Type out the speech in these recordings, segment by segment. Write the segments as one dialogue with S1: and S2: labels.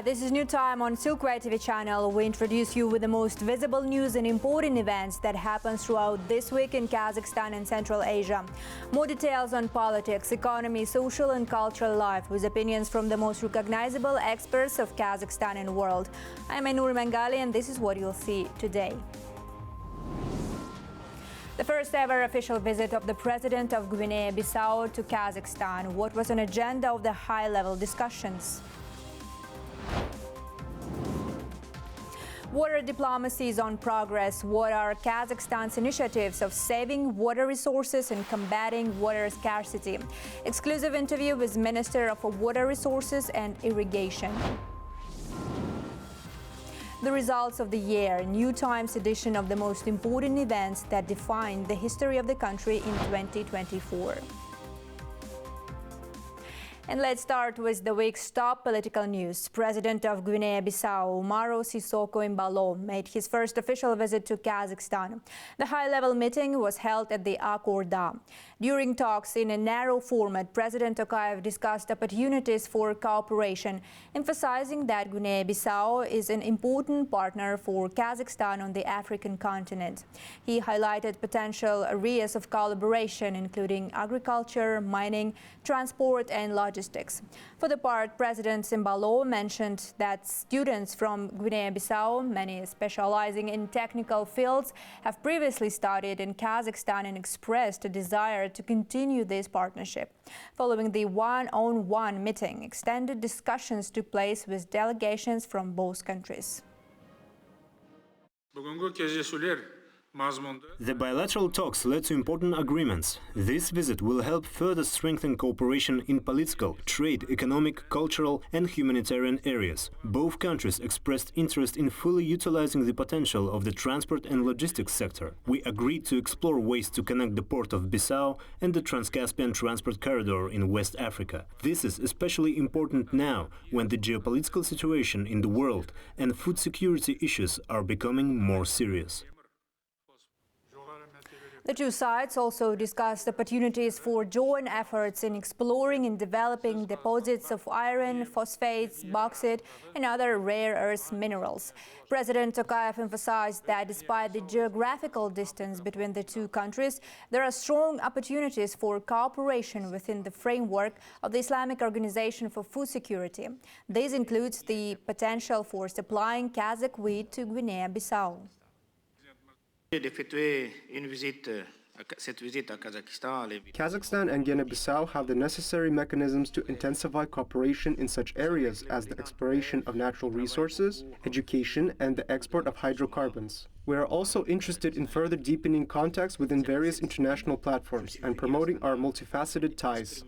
S1: Hi, this is New Time on Silkway TV channel. We introduce you with the most visible news and important events that happen throughout this week in Kazakhstan and Central Asia. More details on politics, economy, social and cultural life with opinions from the most recognizable experts of Kazakhstan and world. I'm Ainur Mangali and this is what you'll see today. The first ever official visit of the President of Guinea-Bissau to Kazakhstan. What was on agenda of the high-level discussions? Water diplomacy is on progress. What are Kazakhstan's initiatives of saving water resources and combating water scarcity? Exclusive interview with Minister of Water Resources and Irrigation. The results of the year, New Times edition of the most important events that define the history of the country in 2024. And let's start with the week's top political news. President of Guinea-Bissau, Umaro Sissoco Embalo, made his first official visit to Kazakhstan. The high-level meeting was held at the Akorda. During talks in a narrow format, President Tokayev discussed opportunities for cooperation, emphasizing that Guinea-Bissau is an important partner for Kazakhstan on the African continent. He highlighted potential areas of collaboration, including agriculture, mining, transport and logistics. For the part, President Embalo mentioned that students from Guinea-Bissau, many specializing in technical fields, have previously studied in Kazakhstan and expressed a desire to continue this partnership. Following the one-on-one meeting, extended discussions took place with delegations from both countries.
S2: The bilateral talks led to important agreements. This visit will help further strengthen cooperation in political, trade, economic, cultural and humanitarian areas. Both countries expressed interest in fully utilizing the potential of the transport and logistics sector. We agreed to explore ways to connect the port of Bissau and the Trans-Caspian transport corridor in West Africa. This is especially important now, when the geopolitical situation in the world and food security issues are becoming more serious.
S1: The two sides also discussed opportunities for joint efforts in exploring and developing deposits of iron, phosphates, bauxite and other rare earth minerals. President Tokayev emphasized that despite the geographical distance between the two countries, there are strong opportunities for cooperation within the framework of the Islamic Organization for Food Security. This includes the potential for supplying Kazakh wheat to Guinea-Bissau.
S3: Kazakhstan and Guinea-Bissau have the necessary mechanisms to intensify cooperation in such areas as the exploration of natural resources, education, and the export of hydrocarbons. We are also interested in further deepening contacts within various international platforms and promoting our multifaceted ties.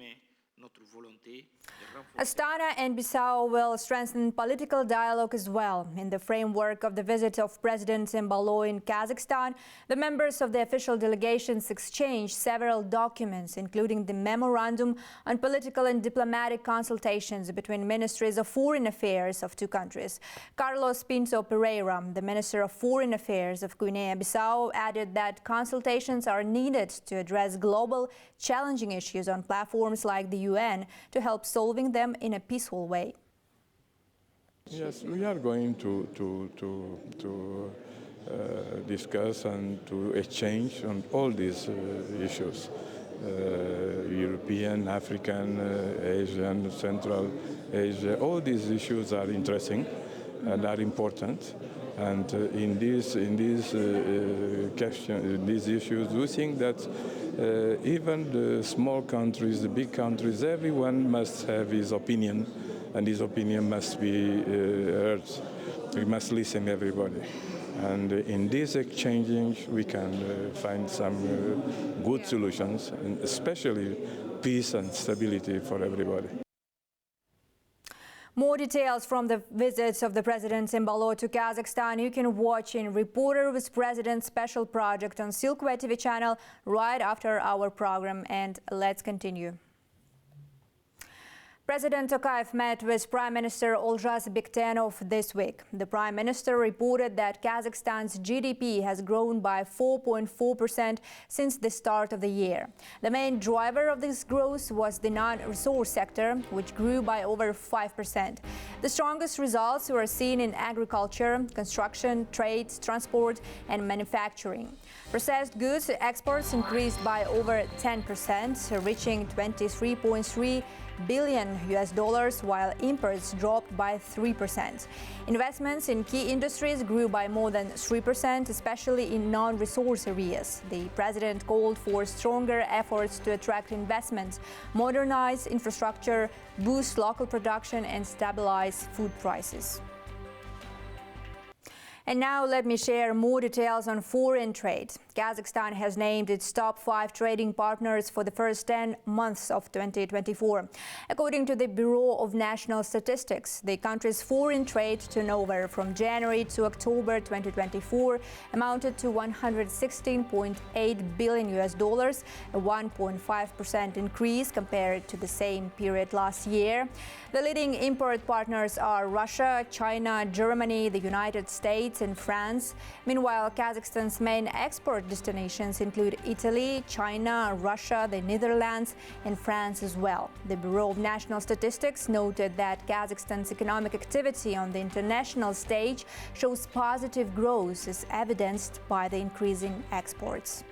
S1: Astana and Bissau will strengthen political dialogue as well. In the framework of the visit of President Embalo in Kazakhstan, the members of the official delegations exchanged several documents, including the Memorandum on Political and Diplomatic Consultations between Ministries of Foreign Affairs of two countries. Carlos Pinto Pereira, the Minister of Foreign Affairs of Guinea-Bissau, added that consultations are needed to address global challenging issues on platforms like the UN to help solving them in a peaceful way.
S4: Yes, we are going to discuss and to exchange on all these issues. European, African, Asian, Central Asia, all these issues are interesting and are important. And in these issues, we think that even the small countries, the big countries, everyone must have his opinion, and his opinion must be heard. We must listen to everybody. And in this exchanging, we can find some good solutions, and especially peace and stability for everybody.
S1: More details from the visits of the President Embalo to Kazakhstan you can watch in Reporter with President special project on Silkway TV channel right after our program. And let's continue. President Tokayev met with Prime Minister Olzhas Bektenov this week. The Prime Minister reported that Kazakhstan's GDP has grown by 4.4% since the start of the year. The main driver of this growth was the non-resource sector, which grew by over 5%. The strongest results were seen in agriculture, construction, trade, transport, and manufacturing. Processed goods exports increased by over 10%, reaching $23.3 billion, while imports dropped by 3%. Investments in key industries grew by more than 3%, especially in non-resource areas. The president called for stronger efforts to attract investments, modernize infrastructure, boost local production, and stabilize food prices. And now let me share more details on foreign trade. Kazakhstan has named its top 5 trading partners for the first 10 months of 2024. According to the Bureau of National Statistics, the country's foreign trade turnover from January to October 2024 amounted to $116.8 billion, a 1.5% increase compared to the same period last year. The leading import partners are Russia, China, Germany, the United States, and France. Meanwhile, Kazakhstan's main export destinations include Italy, China, Russia, the Netherlands, and France as well. The Bureau of National Statistics noted that Kazakhstan's economic activity on the international stage shows positive growth, as evidenced by the increasing exports.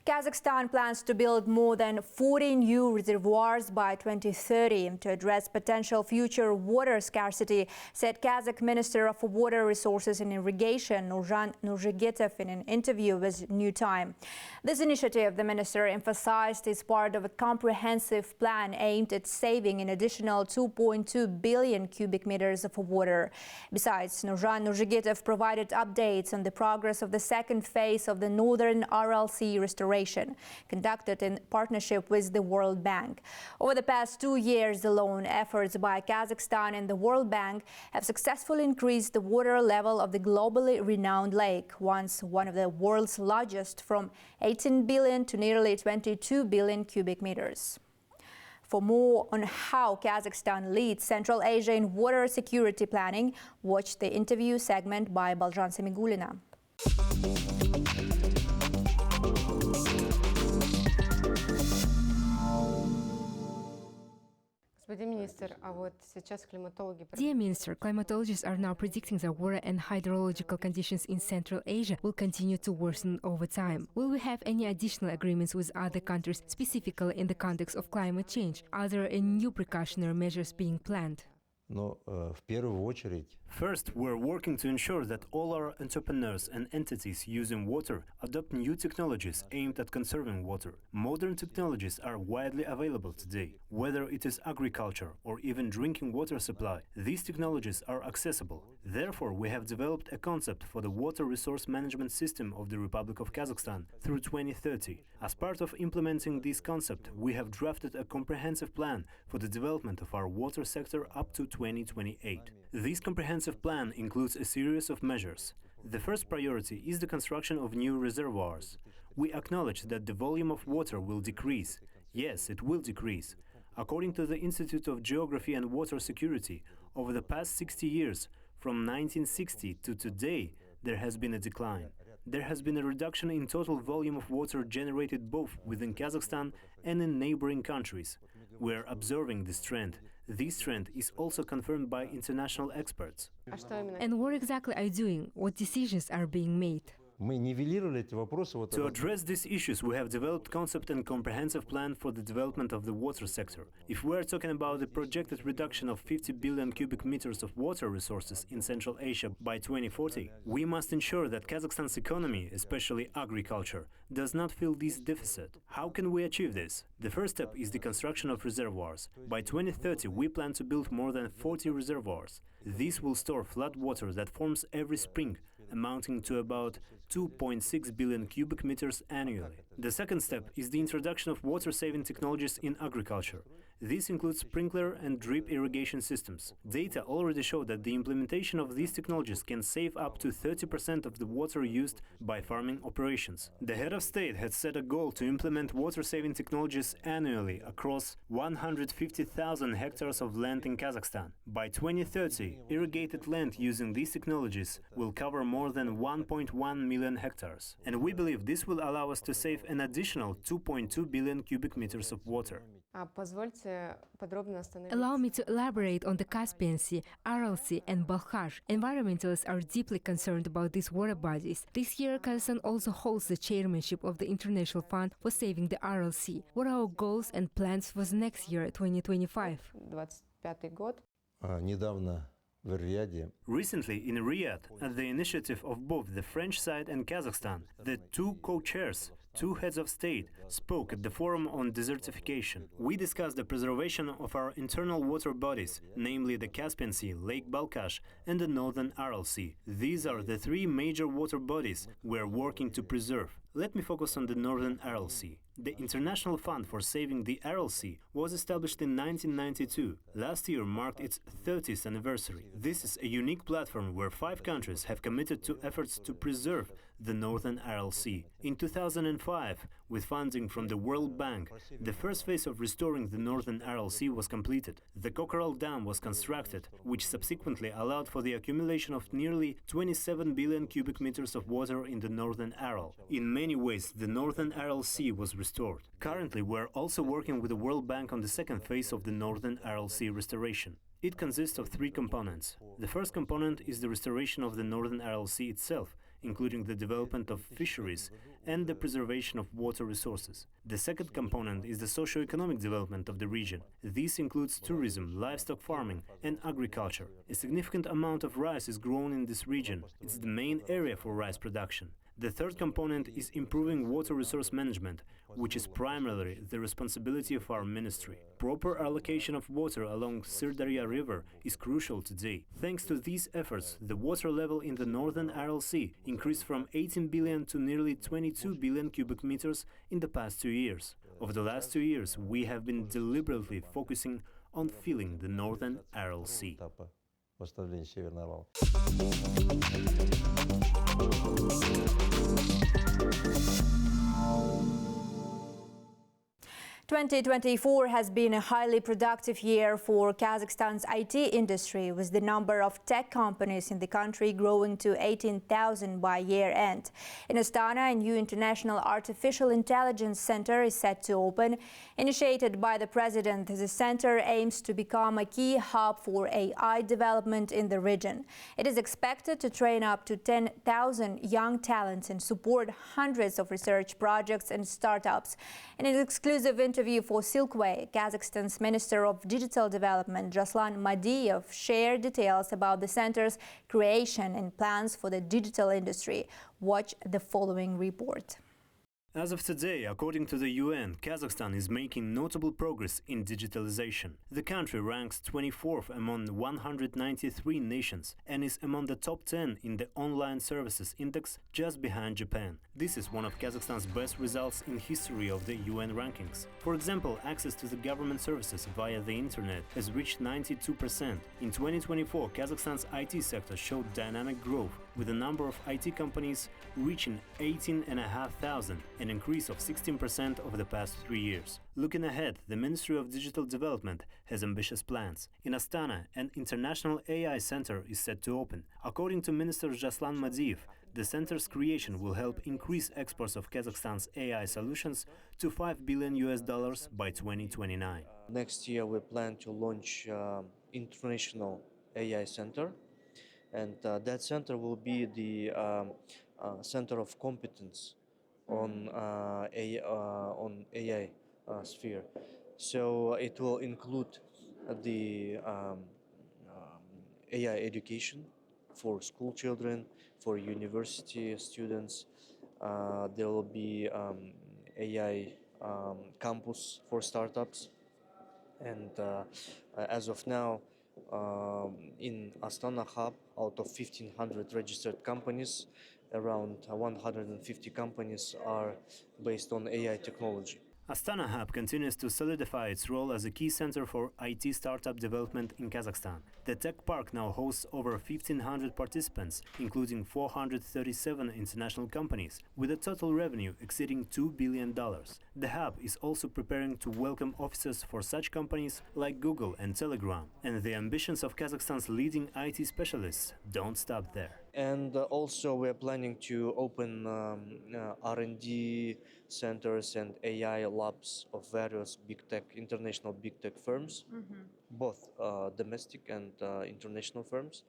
S1: Kazakhstan plans to build more than 40 new reservoirs by 2030 to address potential future water scarcity, said Kazakh Minister of Water Resources and Irrigation Nurjan Nurjigitov in an interview with New Time. This initiative, the minister emphasized, is part of a comprehensive plan aimed at saving an additional 2.2 billion cubic meters of water. Besides, Nurjan Nurjigitov provided updates on the progress of the second phase of the Northern Aral Sea restoration, conducted in partnership with the World Bank. Over the past 2 years alone, efforts by Kazakhstan and the World Bank have successfully increased the water level of the globally renowned lake, once one of the world's largest, from 18 billion to nearly 22 billion cubic meters. For more on how Kazakhstan leads Central Asia in water security planning, watch the interview segment by Baljan Semigulina.
S5: Dear Minister, climatologists are now predicting that water and hydrological conditions in Central Asia will continue to worsen over time. Will we have any additional agreements with other countries, specifically in the context of climate change? Are there any new precautionary measures being planned?
S2: First, we're working to ensure that all our entrepreneurs and entities using water adopt new technologies aimed at conserving water. Modern technologies are widely available today. Whether it is agriculture or even drinking water supply, these technologies are accessible. Therefore, we have developed a concept for the water resource management system of the Republic of Kazakhstan through 2030. As part of implementing this concept, we have drafted a comprehensive plan for the development of our water sector up to 2028. This comprehensive plan includes a series of measures. The first priority is the construction of new reservoirs. We acknowledge that the volume of water will decrease. Yes, it will decrease. According to the Institute of Geography and Water Security, over the past 60 years, from 1960 to today, there has been a decline. There has been a reduction in total volume of water generated both within Kazakhstan and in neighboring countries. We are observing this trend. This trend is also confirmed by international experts.
S5: And what exactly are you doing? What decisions are being made?
S2: To address these issues, we have developed concept and comprehensive plan for the development of the water sector. If we are talking about the projected reduction of 50 billion cubic meters of water resources in Central Asia by 2040, we must ensure that Kazakhstan's economy, especially agriculture, does not feel this deficit. How can we achieve this? The first step is the construction of reservoirs. By 2030, we plan to build more than 40 reservoirs. This will store flood water that forms every spring, amounting to about 2.6 billion cubic meters annually. The second step is the introduction of water-saving technologies in agriculture. This includes sprinkler and drip irrigation systems. Data already show that the implementation of these technologies can save up to 30% of the water used by farming operations. The head of state had set a goal to implement water-saving technologies annually across 150,000 hectares of land in Kazakhstan. By 2030, irrigated land using these technologies will cover more than 1.1 million hectares. And we believe this will allow us to save an additional 2.2 billion cubic meters of water.
S5: Allow me to elaborate on the Caspian Sea, Aral Sea and Balkhash. Environmentalists are deeply concerned about these water bodies. This year, Kazakhstan also holds the chairmanship of the International Fund for Saving the Aral Sea. What are our goals and plans for the next year, 2025?
S2: Recently, in Riyadh, at the initiative of both the French side and Kazakhstan, the two co-chairs, two heads of state, spoke at the forum on desertification. We discussed the preservation of our internal water bodies, namely the Caspian Sea, Lake Balkhash and the Northern Aral Sea. These are the three major water bodies we are working to preserve. Let me focus on the Northern Aral Sea. The International Fund for Saving the Aral Sea was established in 1992. Last year marked its 30th anniversary. This is a unique platform where 5 countries have committed to efforts to preserve the Northern Aral Sea. In 2005, with funding from the World Bank, the first phase of restoring the Northern Aral Sea was completed. The Kokoral Dam was constructed, which subsequently allowed for the accumulation of nearly 27 billion cubic meters of water in the Northern Aral. In many ways, the Northern Aral Sea was restored. Currently, we're also working with the World Bank on the second phase of the Northern Aral Sea restoration. It consists of 3 components. The first component is the restoration of the Northern Aral Sea itself, including the development of fisheries and the preservation of water resources. The second component is the socio-economic development of the region. This includes tourism, livestock farming and agriculture. A significant amount of rice is grown in this region. It's the main area for rice production. The third component is improving water resource management, which is primarily the responsibility of our ministry. Proper allocation of water along Sirdarya River is crucial today. Thanks to these efforts, the water level in the Northern Aral Sea increased from 18 billion to nearly 22 billion cubic meters in the past 2 years. Over the last 2 years, we have been deliberately focusing on filling the Northern Aral Sea.
S6: Восстановление Северного вала.
S1: 2024 has been a highly productive year for Kazakhstan's IT industry, with the number of tech companies in the country growing to 18,000 by year-end. In Astana, a new international artificial intelligence center is set to open. Initiated by the president, the center aims to become a key hub for AI development in the region. It is expected to train up to 10,000 young talents and support hundreds of research projects and startups. In an exclusive interview for Silkway, Kazakhstan's Minister of Digital Development, Jaslan Madiev, shared details about the center's creation and plans for the digital industry. Watch the following report.
S2: As of today, according to the UN, Kazakhstan is making notable progress in digitalization. The country ranks 24th among 193 nations and is among the top 10 in the Online Services Index, just behind Japan. This is one of Kazakhstan's best results in history of the UN rankings. For example, access to the government services via the internet has reached 92%. In 2024, Kazakhstan's IT sector showed dynamic growth, with the number of IT companies reaching 18,500, an increase of 16% over the past 3 years. Looking ahead, the Ministry of Digital Development has ambitious plans. In Astana, an international AI center is set to open. According to Minister Jaslan Madiev, the center's creation will help increase exports of Kazakhstan's AI solutions to $5 billion by 2029.
S7: Next year we plan to launch international AI center, and that center will be the center of competence on AI sphere. So it will include the AI education for school children, for university students. There will be AI campus for startups, and as of now, in Astana Hub, out of 1,500 registered companies, around 150 companies are based on AI technology.
S2: Astana Hub continues to solidify its role as a key center for IT startup development in Kazakhstan. The tech park now hosts over 1,500 participants, including 437 international companies, with a total revenue exceeding $2 billion. The hub is also preparing to welcome officers for such companies like Google and Telegram, and the ambitions of Kazakhstan's leading IT specialists don't stop there.
S7: And also we're planning to open R&D centers and AI labs of various international big tech firms, both domestic and international firms.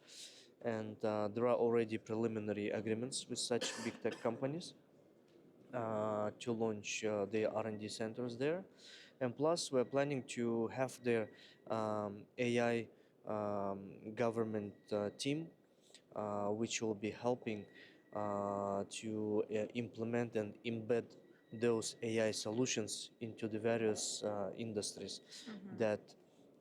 S7: And there are already preliminary agreements with such big tech companies to launch their R&D centers there. And plus we're planning to have their AI government team, which will be helping to implement and embed those AI solutions into the various industries that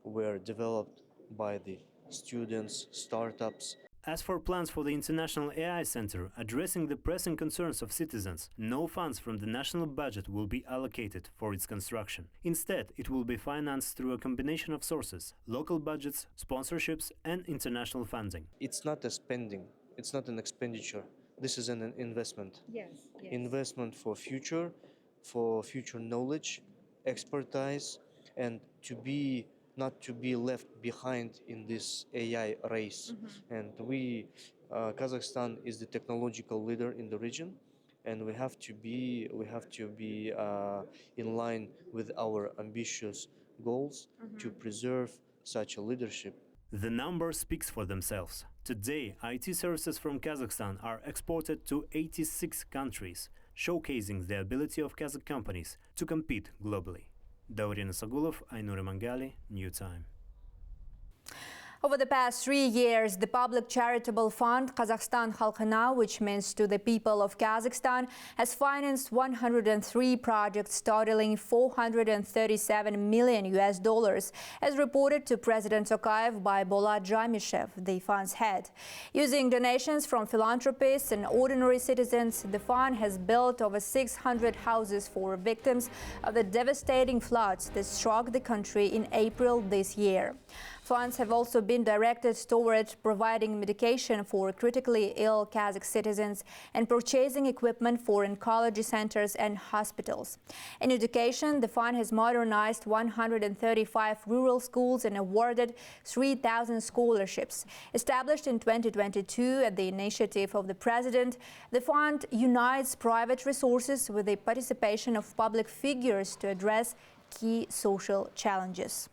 S7: were developed by the students, startups.
S2: As for plans for the International AI Center addressing the pressing concerns of citizens, no funds from the national budget will be allocated for its construction. Instead, it will be financed through a combination of sources: local budgets, sponsorships, and international funding.
S7: It's not a spending, it's not an expenditure. This is an investment.
S1: Yes.
S7: Investment for future knowledge, expertise, and not to be left behind in this AI race. And Kazakhstan is the technological leader in the region, and we have to be in line with our ambitious goals to preserve such a leadership.
S2: The number speaks for themselves. Today, IT services from Kazakhstan are exported to 86 countries, showcasing the ability of Kazakh companies to compete globally. Daurina Sagulov, Aynur Mangali, New Time.
S1: Over the past 3 years, the public charitable fund Kazakhstan Khalqina, which means to the people of Kazakhstan, has financed 103 projects totaling $437 million, as reported to President Tokayev by Bolat Jamishev, the fund's head. Using donations from philanthropists and ordinary citizens, the fund has built over 600 houses for victims of the devastating floods that struck the country in April this year. Funds have also been directed toward providing medication for critically ill Kazakh citizens and purchasing equipment for oncology centers and hospitals. In education, the fund has modernized 135 rural schools and awarded 3,000 scholarships. Established in 2022 at the initiative of the President, the fund unites private resources with the participation of public figures to address key social challenges.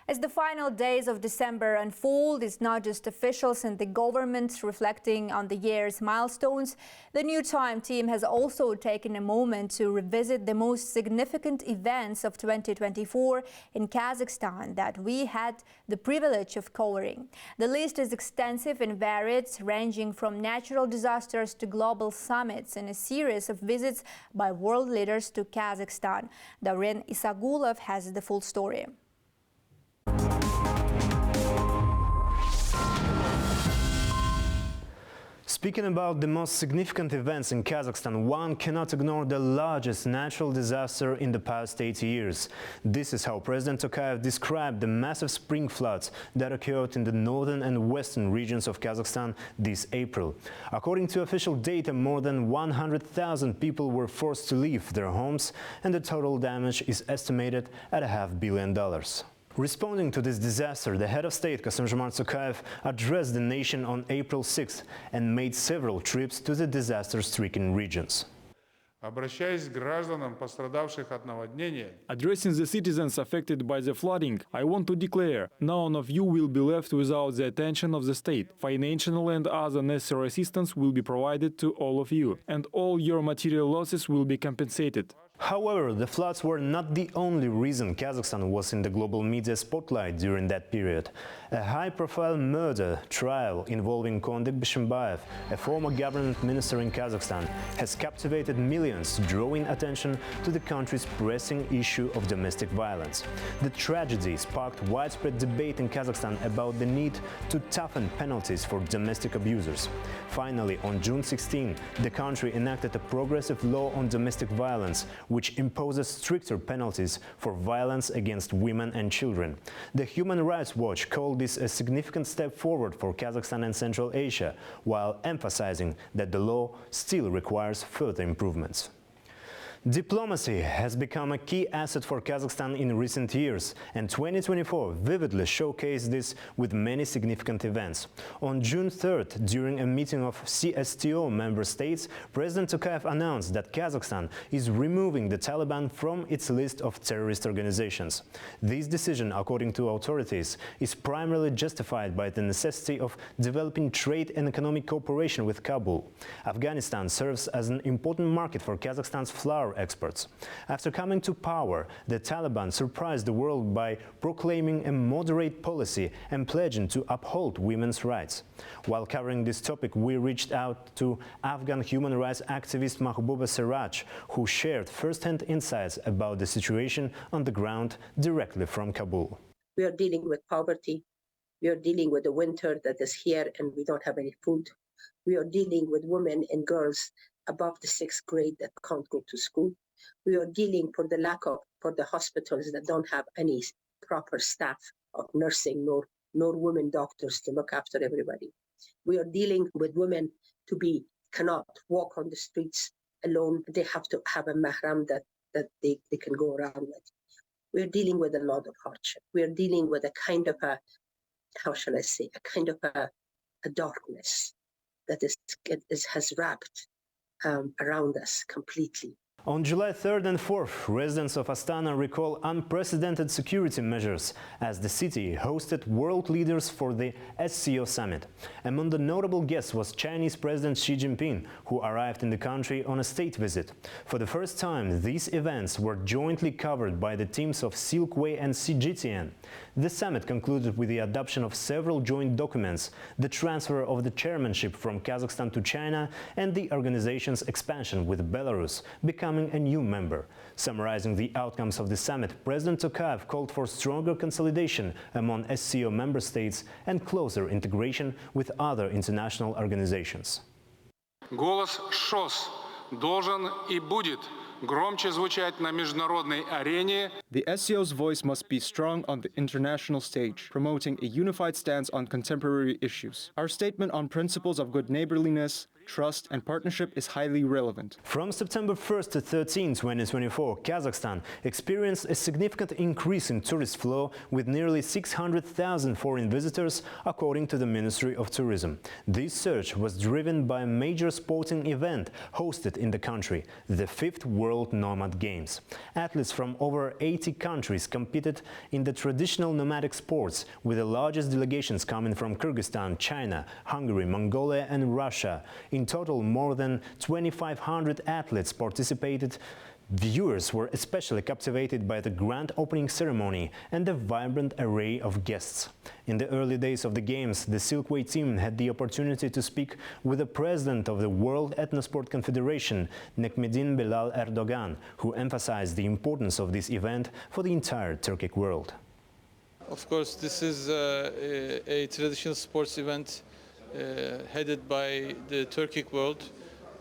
S1: As the final days of December unfold, it's not just officials and the government reflecting on the year's milestones. The New Time team has also taken a moment to revisit the most significant events of 2024 in Kazakhstan that we had the privilege of covering. The list is extensive and varied, ranging from natural disasters to global summits and a series of visits by world leaders to Kazakhstan. Daurina Isagulov has the full story.
S2: Speaking about the most significant events in Kazakhstan, one cannot ignore the largest natural disaster in the past 80 years. This is how President Tokayev described the massive spring floods that occurred in the northern and western regions of Kazakhstan this April. According to official data, more than 100,000 people were forced to leave their homes, and the total damage is estimated at $500 million. Responding to this disaster, the head of state, Kassym-Jomart Tokayev, addressed the nation on April 6th and made several trips to the disaster-stricken regions.
S8: Addressing the citizens affected by the flooding, I want to declare, none of you will be left without the attention of the state. Financial and other necessary assistance will be provided to all of you, and all your material losses will be compensated.
S2: However, the floods were not the only reason Kazakhstan was in the global media spotlight during that period. A high-profile murder trial involving Kondik Bishimbayev, a former government minister in Kazakhstan, has captivated millions, drawing attention to the country's pressing issue of domestic violence. The tragedy sparked widespread debate in Kazakhstan about the need to toughen penalties for domestic abusers. Finally, on June 16, the country enacted a progressive law on domestic violence, which imposes stricter penalties for violence against women and children. The Human Rights Watch called this a significant step forward for Kazakhstan and Central Asia, while emphasizing that the law still requires further improvements. Diplomacy has become a key asset for Kazakhstan in recent years, and 2024 vividly showcased this with many significant events. On June 3rd, during a meeting of CSTO member states, President Tokayev announced that Kazakhstan is removing the Taliban from its list of terrorist organizations. This decision, according to authorities, is primarily justified by the necessity of developing trade and economic cooperation with Kabul. Afghanistan serves as an important market for Kazakhstan's flour exports. After coming to power, the Taliban surprised the world by proclaiming a moderate policy and pledging to uphold women's rights. While covering this topic, we reached out to Afghan human rights activist Mahbuba Siraj, who shared first-hand insights about the situation on the ground directly from Kabul.
S9: We are dealing with poverty. We are dealing with the winter that is here and we don't have any food. We are dealing with women and girls above the 6th grade that can't go to school. We are dealing for the hospitals that don't have any proper staff of nursing, nor women doctors to look after everybody. We are dealing with women cannot walk on the streets alone. They have to have a mahram that they can go around with. We are dealing with a lot of hardship. We are dealing with a kind of a darkness that has wrapped around us completely.
S2: On July 3rd and 4th, residents of Astana recall unprecedented security measures as the city hosted world leaders for the SCO summit. Among the notable guests was Chinese President Xi Jinping, who arrived in the country on a state visit. For the first time, these events were jointly covered by the teams of Silkway and CGTN. The summit concluded with the adoption of several joint documents, the transfer of the chairmanship from Kazakhstan to China, and the organization's expansion with Belarus becoming a new member. Summarizing the outcomes of the summit, President Tokayev called for stronger consolidation among SCO member states and closer integration with other international organizations.
S10: Голос ШОС должен и будет громче звучать на международной арене.
S3: The SCO's voice must be strong on the international stage, promoting a unified stance on contemporary issues. Our statement on principles of good neighborliness, trust and partnership is highly relevant.
S2: From September 1st to 13, 2024, Kazakhstan experienced a significant increase in tourist flow with nearly 600,000 foreign visitors, according to the Ministry of Tourism. This surge was driven by a major sporting event hosted in the country, the 5th World Nomad Games. Athletes from over 80 countries competed in the traditional nomadic sports, with the largest delegations coming from Kyrgyzstan, China, Hungary, Mongolia and Russia. In total, more than 2,500 athletes participated. Viewers were especially captivated by the grand opening ceremony and the vibrant array of guests. In the early days of the Games, the Silkway team had the opportunity to speak with the president of the World Ethnosport Confederation, Nekmedin Bilal Erdogan, who emphasized the importance of this event for the entire Turkic world.
S11: Of course, this is a traditional sports event headed by the Turkic world,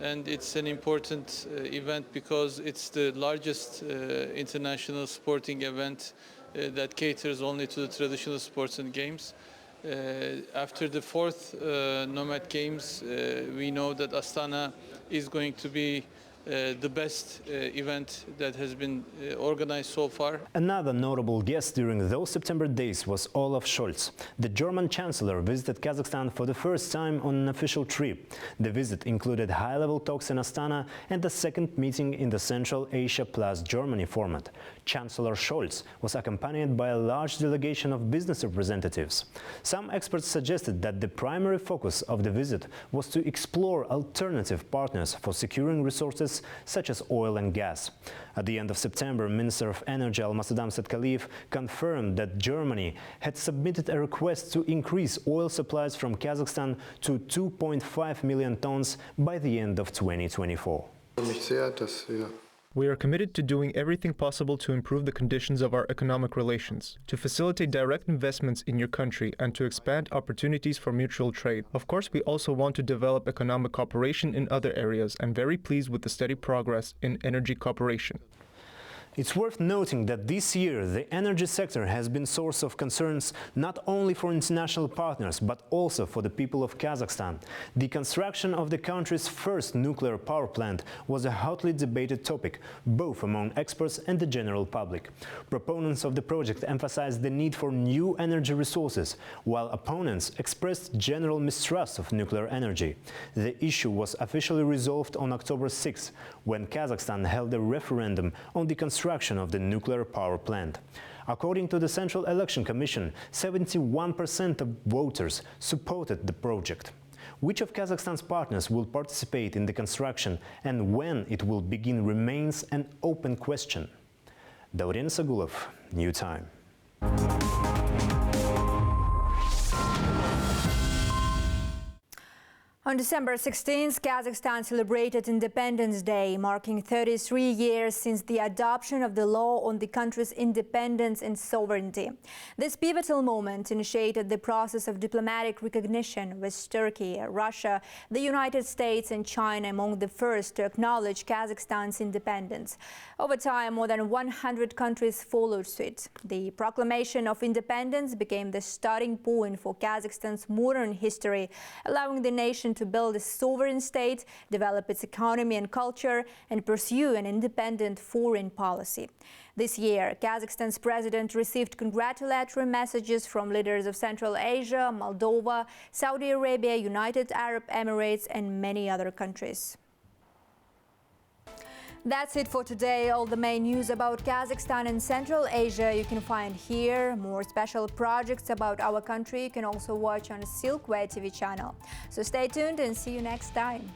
S11: and it's an important event because it's the largest international sporting event that caters only to the traditional sports and games. After the 4th Nomad Games, we know that Astana is going to be the best event that has been organized so far.
S2: Another notable guest during those September days was Olaf Scholz. The German Chancellor visited Kazakhstan for the first time on an official trip. The visit included high-level talks in Astana and the second meeting in the Central Asia plus Germany format. Chancellor Scholz was accompanied by a large delegation of business representatives. Some experts suggested that the primary focus of the visit was to explore alternative partners for securing resources fields such as oil and gas. At the end of September, Minister of Energy Almasadam Satkaliyev confirmed that Germany had submitted a request to increase oil supplies from Kazakhstan to 2.5 million tons by the end of 2024.
S3: We are committed to doing everything possible to improve the conditions of our economic relations, to facilitate direct investments in your country and to expand opportunities for mutual trade. Of course, we also want to develop economic cooperation in other areas and very pleased with the steady progress in energy cooperation.
S2: It's worth noting that this year the energy sector has been a source of concerns not only for international partners but also for the people of Kazakhstan. The construction of the country's first nuclear power plant was a hotly debated topic, both among experts and the general public. Proponents of the project emphasized the need for new energy resources, while opponents expressed general mistrust of nuclear energy. The issue was officially resolved on October 6, when Kazakhstan held a referendum on the construction of the nuclear power plant. According to the Central Election Commission, 71% of voters supported the project. Which of Kazakhstan's partners will participate in the construction and when it will begin remains an open question. Dauren Sagulov, New Time.
S1: On December 16th, Kazakhstan celebrated Independence Day, marking 33 years since the adoption of the law on the country's independence and sovereignty. This pivotal moment initiated the process of diplomatic recognition, with Turkey, Russia, the United States and China among the first to acknowledge Kazakhstan's independence. Over time, more than 100 countries followed suit. The proclamation of independence became the starting point for Kazakhstan's modern history, allowing the nation to build a sovereign state, develop its economy and culture, and pursue an independent foreign policy. This year, Kazakhstan's president received congratulatory messages from leaders of Central Asia, Moldova, Saudi Arabia, United Arab Emirates, and many other countries. That's it for today. All the main news about Kazakhstan and Central Asia you can find here. More special projects about our country you can also watch on Silkway TV channel. So stay tuned and see you next time.